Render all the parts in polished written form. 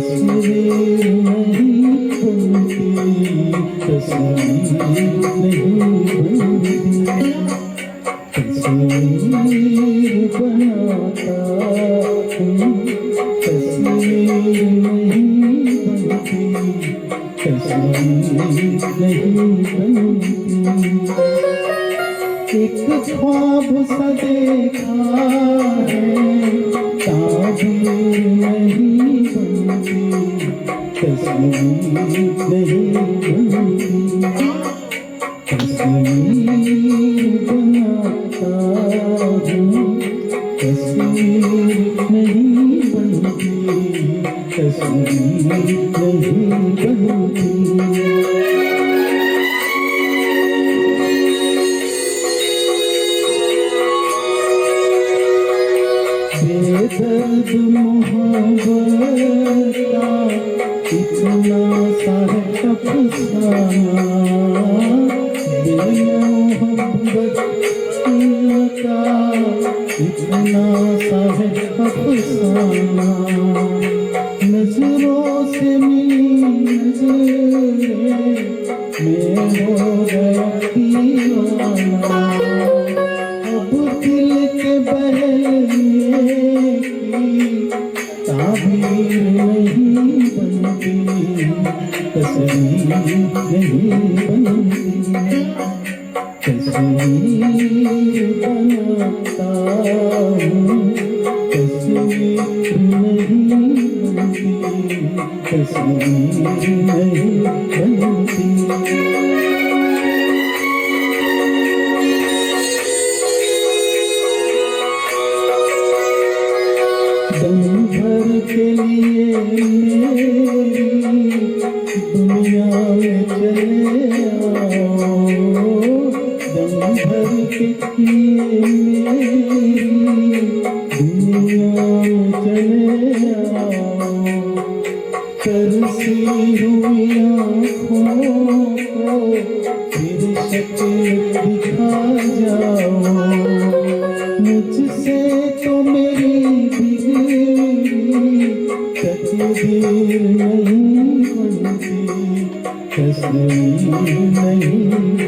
तस्वीर नहीं बनती, तस्वीर नहीं बनती, तस्वीर बनाता हूँ, तस्वीर नहीं बनती, तस्वीर नहीं बनती। एक ख्वाब सा देखा है, ताबीर नहीं बनती, तस्वीर नहीं बनती, तस्वीर बनाता हूँ, तस्वीर नहीं बनती, तस्वीर नहीं बनती। बेदर्द मोहब्बत का इतना सा है अफसाना, बेमोहब्बत का इतना सा है अफसाना। नजरों से मिली नजरें मैं हो गया दीवाना, अब दिल के बहलने की ताबीर नहीं बनती, तस्वीर नहीं बनती, तस्वीर बनाता हूँ, तस्वीर नहीं बनती, तस्वीर नहीं बनती। दम भर के लिए मेरी दुनिया में चले आओ, दम भर के लिए मेरी दुनिया में चले आओ। तरसी हुई आँखों को फिर शक्ल दिखा जाओ, मुझसे तो मेरी तस्वीर नहीं बनती, तस्वीर नहीं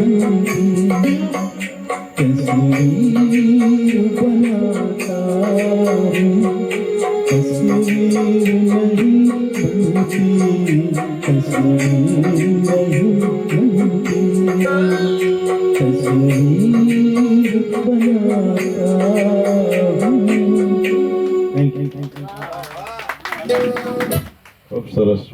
बनती, तस्वीर बनाता हूँ, तस्वीर नहीं बनती, तस्वीर नहीं बनती, तस्वीर बनाता हूँ। खूब सरस।